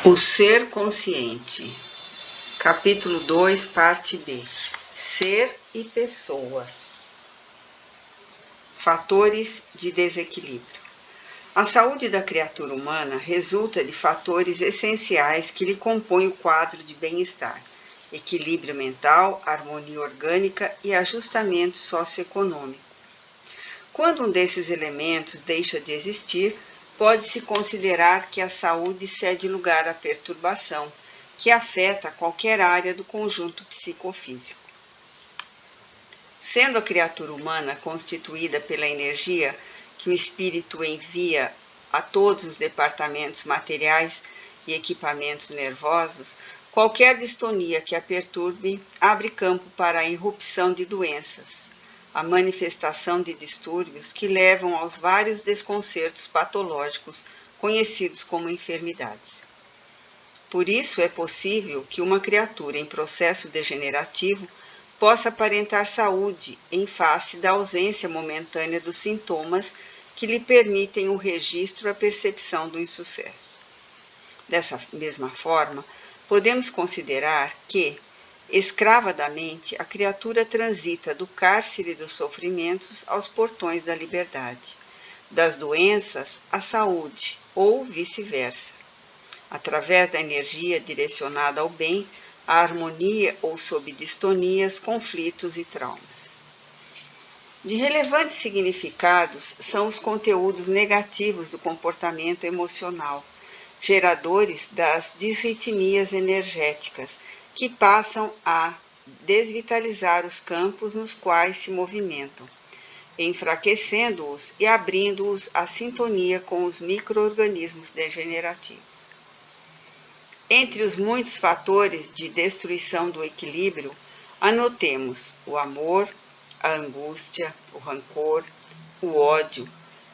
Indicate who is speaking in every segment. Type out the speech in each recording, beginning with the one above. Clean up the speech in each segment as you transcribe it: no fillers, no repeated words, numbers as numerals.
Speaker 1: O ser consciente. Capítulo 2, parte B. Ser e pessoa. Fatores de desequilíbrio. A saúde da criatura humana resulta de fatores essenciais que lhe compõem o quadro de bem-estar: equilíbrio mental, harmonia orgânica e ajustamento socioeconômico. Quando um desses elementos deixa de existir, pode-se considerar que a saúde cede lugar à perturbação, que afeta qualquer área do conjunto psicofísico. Sendo a criatura humana constituída pela energia que o espírito envia a todos os departamentos materiais e equipamentos nervosos, qualquer distonia que a perturbe abre campo para a irrupção de doenças, a manifestação de distúrbios que levam aos vários desconcertos patológicos conhecidos como enfermidades. Por isso é possível que uma criatura em processo degenerativo possa aparentar saúde em face da ausência momentânea dos sintomas que lhe permitem o registro e a percepção do insucesso. Dessa mesma forma, podemos considerar que, escrava da mente, a criatura transita do cárcere dos sofrimentos aos portões da liberdade, das doenças à saúde, ou vice-versa, através da energia direcionada ao bem, à harmonia ou sob distonias, conflitos e traumas. De relevantes significados são os conteúdos negativos do comportamento emocional, geradores das disritmias energéticas, que passam a desvitalizar os campos nos quais se movimentam, enfraquecendo-os e abrindo-os à sintonia com os micro-organismos degenerativos. Entre os muitos fatores de destruição do equilíbrio, anotemos o amor, a angústia, o rancor, o ódio,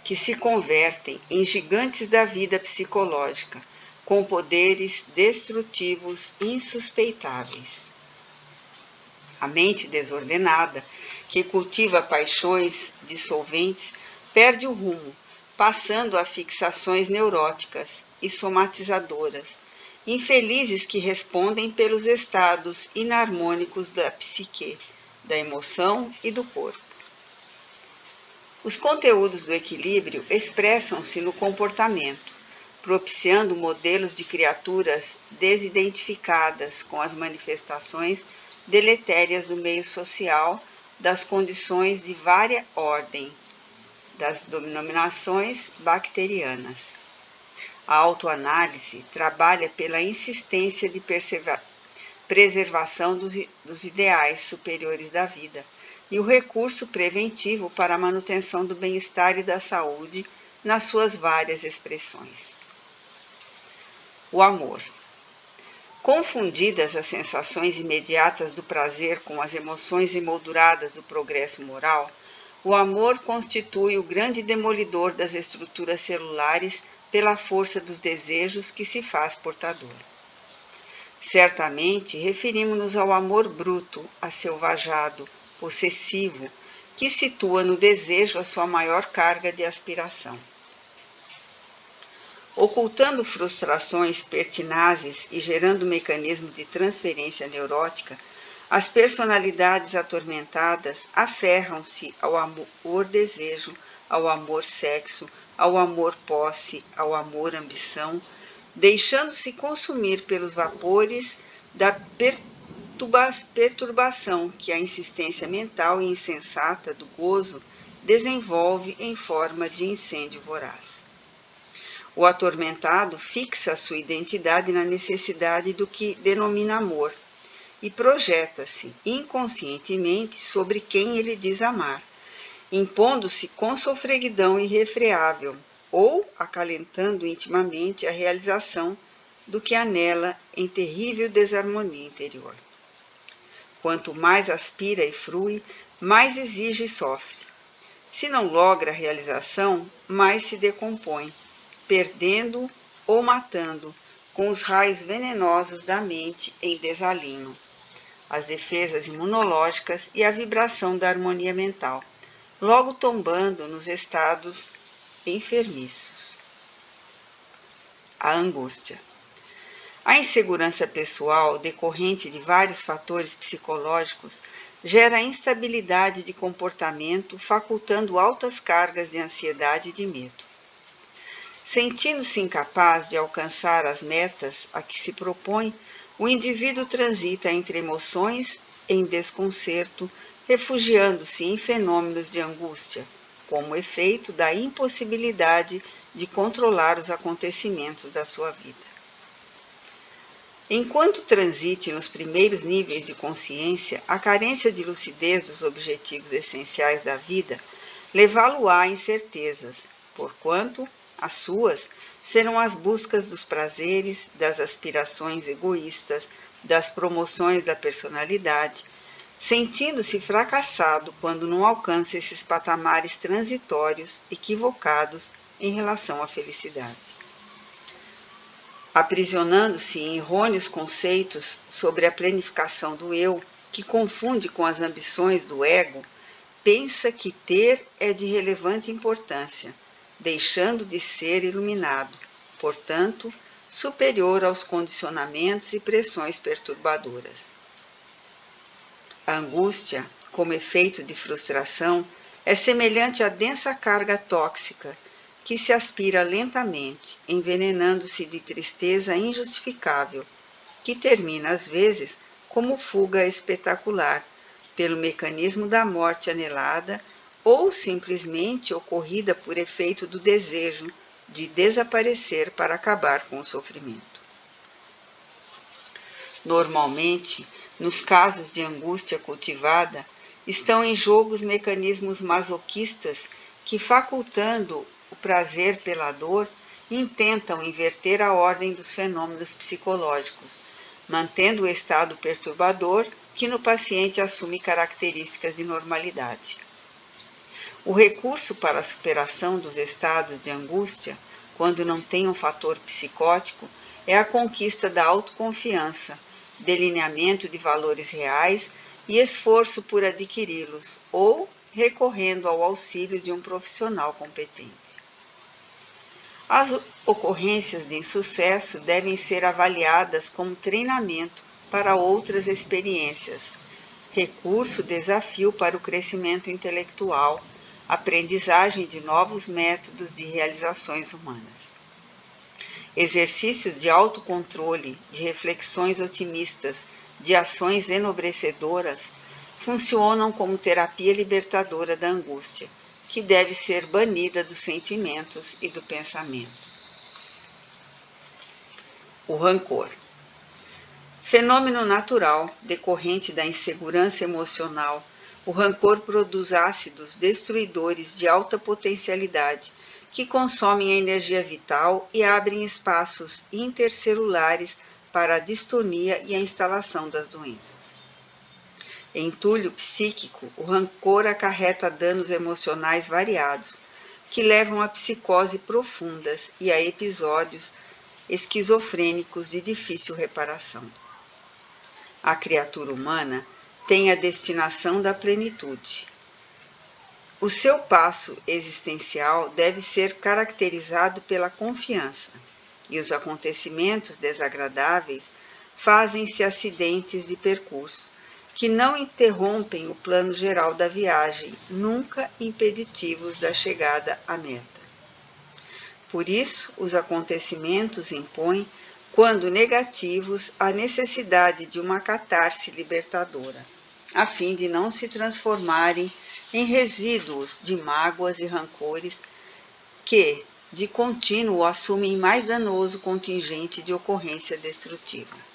Speaker 1: que se convertem em gigantes da vida psicológica, com poderes destrutivos insuspeitáveis. A mente desordenada, que cultiva paixões dissolventes, perde o rumo, passando a fixações neuróticas e somatizadoras, infelizes que respondem pelos estados inarmônicos da psique, da emoção e do corpo. Os conteúdos do equilíbrio expressam-se no comportamento, propiciando modelos de criaturas desidentificadas com as manifestações deletérias do meio social, das condições de vária ordem, das denominações bacterianas. A autoanálise trabalha pela insistência de preservação dos ideais superiores da vida e o recurso preventivo para a manutenção do bem-estar e da saúde nas suas várias expressões. O amor. Confundidas as sensações imediatas do prazer com as emoções emolduradas do progresso moral, o amor constitui o grande demolidor das estruturas celulares pela força dos desejos que se faz portador. Certamente, referimos-nos ao amor bruto, aselvajado, possessivo, que situa no desejo a sua maior carga de aspiração. Ocultando frustrações pertinazes e gerando mecanismos de transferência neurótica, as personalidades atormentadas aferram-se ao amor-desejo, ao amor-sexo, ao amor-posse, ao amor-ambição, deixando-se consumir pelos vapores da perturbação que a insistência mental e insensata do gozo desenvolve em forma de incêndio voraz. O atormentado fixa sua identidade na necessidade do que denomina amor e projeta-se inconscientemente sobre quem ele diz amar, impondo-se com sofreguidão irrefreável ou acalentando intimamente a realização do que anela em terrível desarmonia interior. Quanto mais aspira e frui, mais exige e sofre. Se não logra a realização, mais se decompõe, perdendo ou matando, com os raios venenosos da mente em desalinho, as defesas imunológicas e a vibração da harmonia mental, logo tombando nos estados enfermiços. A angústia. A insegurança pessoal, decorrente de vários fatores psicológicos, gera instabilidade de comportamento, facultando altas cargas de ansiedade e de medo. Sentindo-se incapaz de alcançar as metas a que se propõe, o indivíduo transita entre emoções em desconcerto, refugiando-se em fenômenos de angústia, como efeito da impossibilidade de controlar os acontecimentos da sua vida. Enquanto transite nos primeiros níveis de consciência, a carência de lucidez dos objetivos essenciais da vida levá-lo-á a incertezas, porquanto as suas serão as buscas dos prazeres, das aspirações egoístas, das promoções da personalidade, sentindo-se fracassado quando não alcança esses patamares transitórios equivocados em relação à felicidade. Aprisionando-se em errôneos conceitos sobre a planificação do eu, que confunde com as ambições do ego, pensa que ter é de relevante importância, deixando de ser iluminado, portanto, superior aos condicionamentos e pressões perturbadoras. A angústia, como efeito de frustração, é semelhante à densa carga tóxica que se aspira lentamente, envenenando-se de tristeza injustificável, que termina às vezes como fuga espetacular, pelo mecanismo da morte anelada ou simplesmente ocorrida por efeito do desejo de desaparecer para acabar com o sofrimento. Normalmente, nos casos de angústia cultivada, estão em jogo os mecanismos masoquistas que, facultando o prazer pela dor, intentam inverter a ordem dos fenômenos psicológicos, mantendo o estado perturbador que no paciente assume características de normalidade. O recurso para a superação dos estados de angústia, quando não tem um fator psicótico, é a conquista da autoconfiança, delineamento de valores reais e esforço por adquiri-los, ou recorrendo ao auxílio de um profissional competente. As ocorrências de insucesso devem ser avaliadas como treinamento para outras experiências, desafio para o crescimento intelectual, aprendizagem de novos métodos de realizações humanas. Exercícios de autocontrole, de reflexões otimistas, de ações enobrecedoras, funcionam como terapia libertadora da angústia, que deve ser banida dos sentimentos e do pensamento. O rancor. Fenômeno natural decorrente da insegurança emocional, o rancor produz ácidos destruidores de alta potencialidade que consomem a energia vital e abrem espaços intercelulares para a distonia e a instalação das doenças. Em entulho psíquico, o rancor acarreta danos emocionais variados, que levam a psicose profundas e a episódios esquizofrênicos de difícil reparação. A criatura humana tem a destinação da plenitude. O seu passo existencial deve ser caracterizado pela confiança, e os acontecimentos desagradáveis fazem-se acidentes de percurso, que não interrompem o plano geral da viagem, nunca impeditivos da chegada à meta. Por isso, os acontecimentos impõem, quando negativos, a necessidade de uma catarse libertadora, a fim de não se transformarem em resíduos de mágoas e rancores que, de contínuo, assumem mais danoso contingente de ocorrência destrutiva.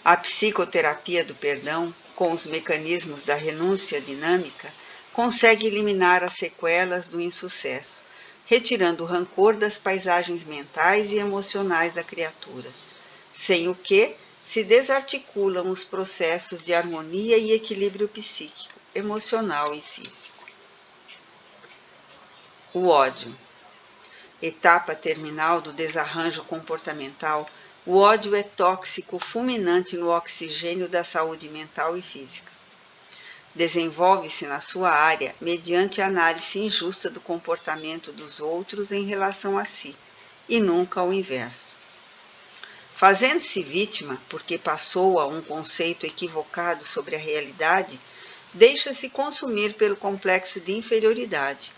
Speaker 1: A psicoterapia do perdão, com os mecanismos da renúncia dinâmica, consegue eliminar as sequelas do insucesso, retirando o rancor das paisagens mentais e emocionais da criatura, sem o que se desarticulam os processos de harmonia e equilíbrio psíquico, emocional e físico. O ódio. Etapa terminal do desarranjo comportamental, o ódio é tóxico fulminante no oxigênio da saúde mental e física. Desenvolve-se na sua área mediante a análise injusta do comportamento dos outros em relação a si, e nunca ao inverso. Fazendo-se vítima, porque passou a um conceito equivocado sobre a realidade, deixa-se consumir pelo complexo de inferioridade,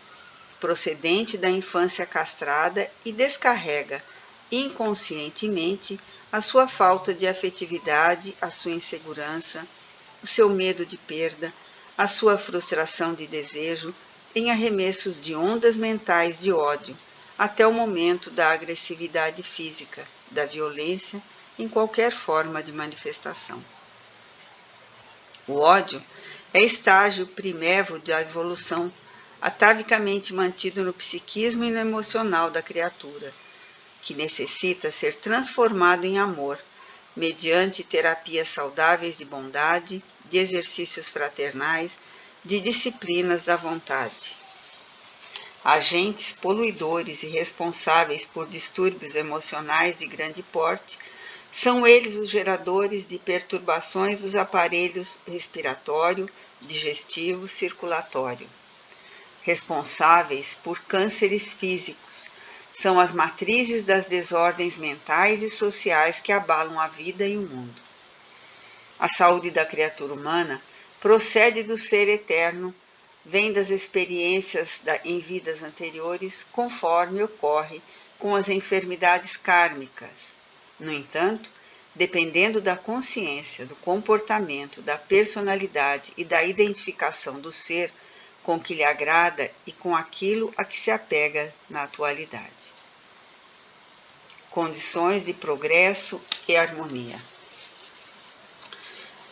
Speaker 1: procedente da infância castrada, e descarrega, inconscientemente, a sua falta de afetividade, a sua insegurança, o seu medo de perda, a sua frustração de desejo, em arremessos de ondas mentais de ódio, até o momento da agressividade física, da violência, em qualquer forma de manifestação. O ódio é estágio primevo da evolução, atavicamente mantido no psiquismo e no emocional da criatura, que necessita ser transformado em amor, mediante terapias saudáveis de bondade, de exercícios fraternais, de disciplinas da vontade. Agentes poluidores e responsáveis por distúrbios emocionais de grande porte, são eles os geradores de perturbações dos aparelhos respiratório, digestivo, circulatório. Responsáveis por cânceres físicos, são as matrizes das desordens mentais e sociais que abalam a vida e o mundo. A saúde da criatura humana procede do ser eterno, vem das experiências em vidas anteriores, conforme ocorre com as enfermidades kármicas. No entanto, dependendo da consciência, do comportamento, da personalidade e da identificação do ser com que lhe agrada e com aquilo a que se apega na atualidade. Condições de progresso e harmonia.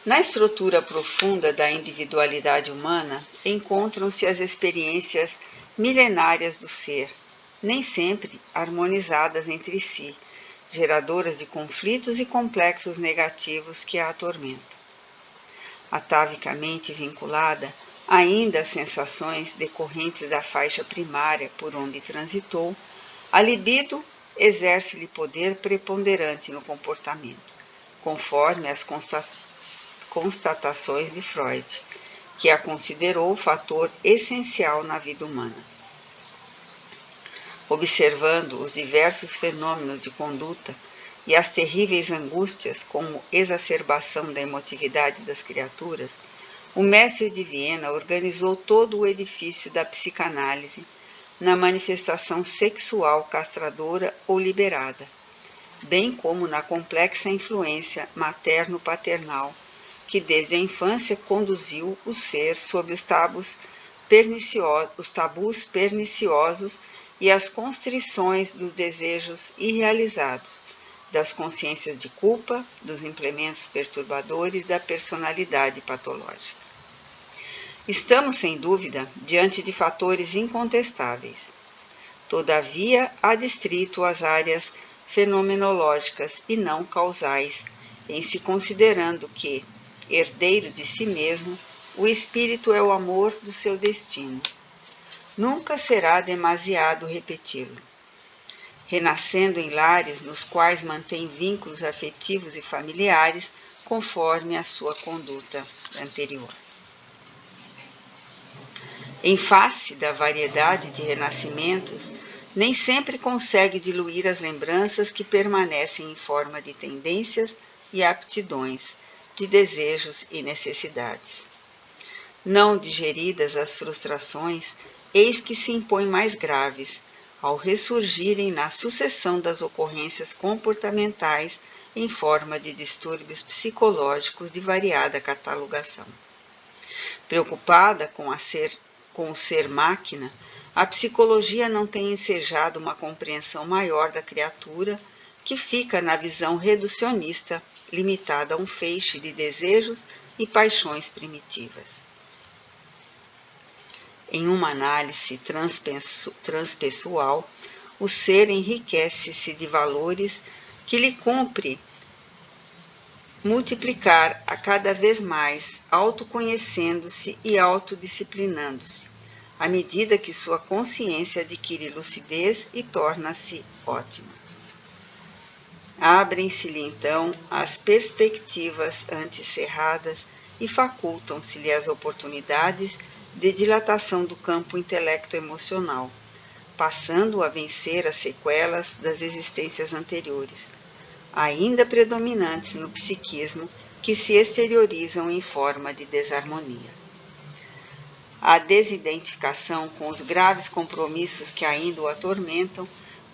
Speaker 1: Na estrutura profunda da individualidade humana encontram-se as experiências milenárias do ser, nem sempre harmonizadas entre si, geradoras de conflitos e complexos negativos que a atormentam. Atavicamente vinculada ainda às sensações decorrentes da faixa primária por onde transitou, a libido exerce-lhe poder preponderante no comportamento, conforme as constatações de Freud, que a considerou o fator essencial na vida humana. Observando os diversos fenômenos de conduta e as terríveis angústias como exacerbação da emotividade das criaturas, o mestre de Viena organizou todo o edifício da psicanálise na manifestação sexual castradora ou liberada, bem como na complexa influência materno-paternal que desde a infância conduziu o ser sob os tabus perniciosos e as constrições dos desejos irrealizados, das consciências de culpa, dos implementos perturbadores da personalidade patológica. Estamos, sem dúvida, diante de fatores incontestáveis. Todavia, adstrito às áreas fenomenológicas e não causais, em se considerando que, herdeiro de si mesmo, o espírito é o amor do seu destino. Nunca será demasiado repeti-lo. Renascendo em lares nos quais mantém vínculos afetivos e familiares, conforme a sua conduta anterior. Em face da variedade de renascimentos, nem sempre consegue diluir as lembranças que permanecem em forma de tendências e aptidões, de desejos e necessidades. Não digeridas as frustrações, eis que se impõem mais graves, ao ressurgirem na sucessão das ocorrências comportamentais em forma de distúrbios psicológicos de variada catalogação. Preocupada com o ser máquina, a psicologia não tem ensejado uma compreensão maior da criatura, que fica na visão reducionista, limitada a um feixe de desejos e paixões primitivas. Em uma análise transpessoal, o ser enriquece-se de valores que lhe cumpre multiplicar a cada vez mais, autoconhecendo-se e autodisciplinando-se, à medida que sua consciência adquire lucidez e torna-se ótima. Abrem-se-lhe então as perspectivas antes cerradas e facultam-se-lhe as oportunidades de dilatação do campo intelecto-emocional, passando a vencer as sequelas das existências anteriores, ainda predominantes no psiquismo, que se exteriorizam em forma de desarmonia. A desidentificação com os graves compromissos que ainda o atormentam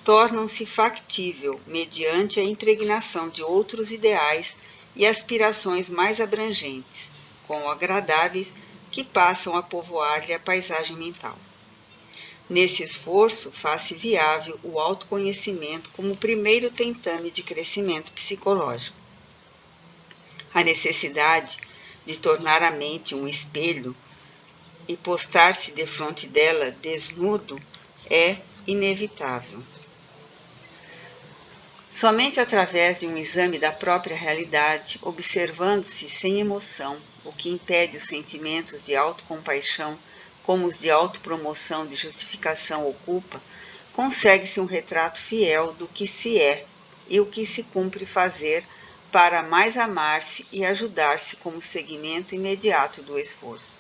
Speaker 1: tornam-se factível mediante a impregnação de outros ideais e aspirações mais abrangentes, como agradáveis, que passam a povoar-lhe a paisagem mental. Nesse esforço, faz-se viável o autoconhecimento como primeiro tentame de crescimento psicológico. A necessidade de tornar a mente um espelho e postar-se defronte dela desnudo é inevitável. Somente através de um exame da própria realidade, observando-se sem emoção, o que impede os sentimentos de autocompaixão, como os de autopromoção, de justificação ou culpa, consegue-se um retrato fiel do que se é e o que se cumpre fazer para mais amar-se e ajudar-se como seguimento imediato do esforço.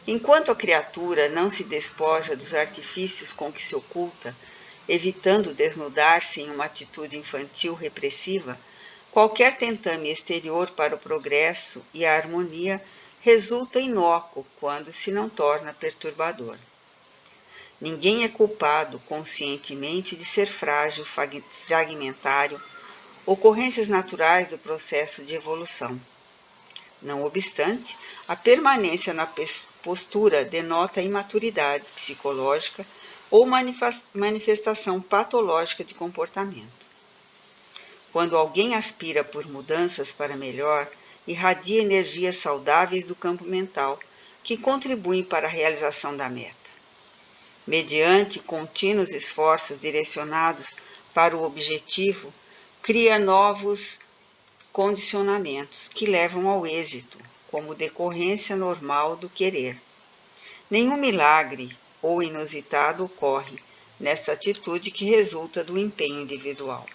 Speaker 1: Enquanto a criatura não se despoja dos artifícios com que se oculta, evitando desnudar-se em uma atitude infantil repressiva, qualquer tentame exterior para o progresso e a harmonia resulta inócuo quando se não torna perturbador. Ninguém é culpado conscientemente de ser frágil, fragmentário, ocorrências naturais do processo de evolução. Não obstante, a permanência na postura denota imaturidade psicológica ou manifestação patológica de comportamento. Quando alguém aspira por mudanças para melhor, irradia energias saudáveis do campo mental, que contribuem para a realização da meta. Mediante contínuos esforços direcionados para o objetivo, cria novos condicionamentos que levam ao êxito, como decorrência normal do querer. Nenhum milagre ou inusitado ocorre nesta atitude que resulta do empenho individual.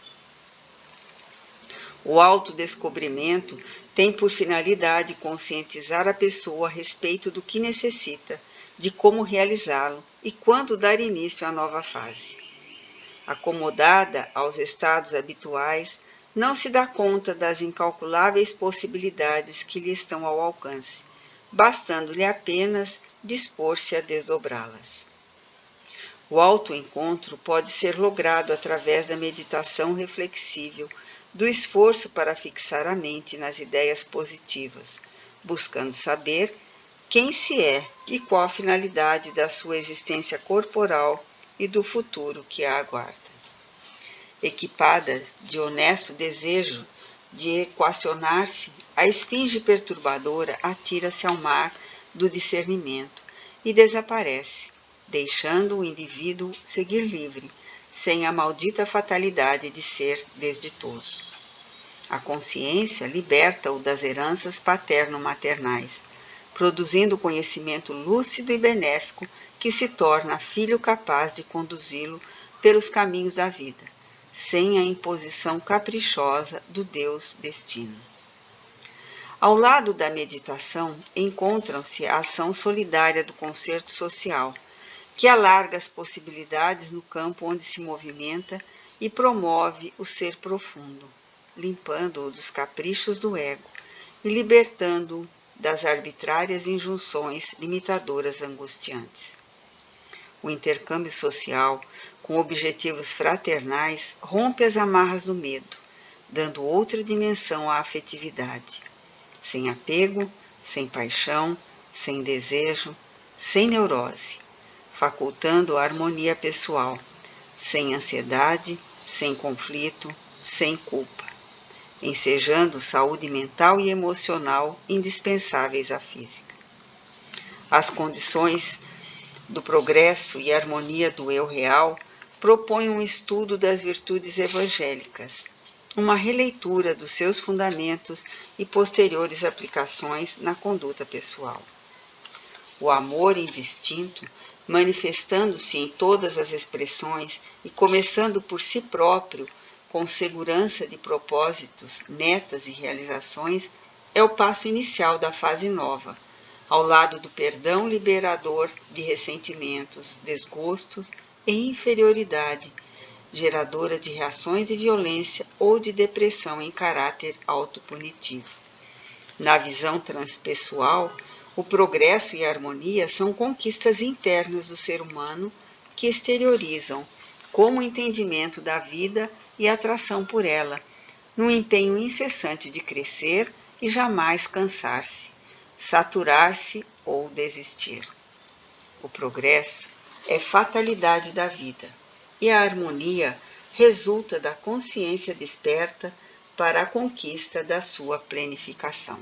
Speaker 1: O autodescobrimento tem por finalidade conscientizar a pessoa a respeito do que necessita, de como realizá-lo e quando dar início à nova fase. Acomodada aos estados habituais, não se dá conta das incalculáveis possibilidades que lhe estão ao alcance, bastando-lhe apenas dispor-se a desdobrá-las. O autoencontro pode ser logrado através da meditação reflexível, do esforço para fixar a mente nas ideias positivas, buscando saber quem se é e qual a finalidade da sua existência corporal e do futuro que a aguarda. Equipada de honesto desejo de equacionar-se, a esfinge perturbadora atira-se ao mar do discernimento e desaparece, deixando o indivíduo seguir livre, sem a maldita fatalidade de ser desditoso. A consciência liberta-o das heranças paterno-maternais, produzindo conhecimento lúcido e benéfico que se torna filho capaz de conduzi-lo pelos caminhos da vida, sem a imposição caprichosa do Deus destino. Ao lado da meditação, encontram-se a ação solidária do concerto social, que alarga as possibilidades no campo onde se movimenta e promove o ser profundo, limpando-o dos caprichos do ego e libertando-o das arbitrárias injunções limitadoras angustiantes. O intercâmbio social, com objetivos fraternais, rompe as amarras do medo, dando outra dimensão à afetividade. Sem apego, sem paixão, sem desejo, sem neurose, facultando a harmonia pessoal, sem ansiedade, sem conflito, sem culpa, ensejando saúde mental e emocional indispensáveis à física. As condições do progresso e harmonia do eu real propõem um estudo das virtudes evangélicas, uma releitura dos seus fundamentos e posteriores aplicações na conduta pessoal. O amor indistinto, manifestando-se em todas as expressões e começando por si próprio, com segurança de propósitos, metas e realizações, é o passo inicial da fase nova, ao lado do perdão liberador de ressentimentos, desgostos e inferioridade, geradora de reações de violência ou de depressão em caráter autopunitivo. Na visão transpessoal, o progresso e a harmonia são conquistas internas do ser humano que exteriorizam, como o entendimento da vida e a atração por ela, num empenho incessante de crescer e jamais cansar-se, saturar-se ou desistir. O progresso é fatalidade da vida, e a harmonia resulta da consciência desperta para a conquista da sua plenificação.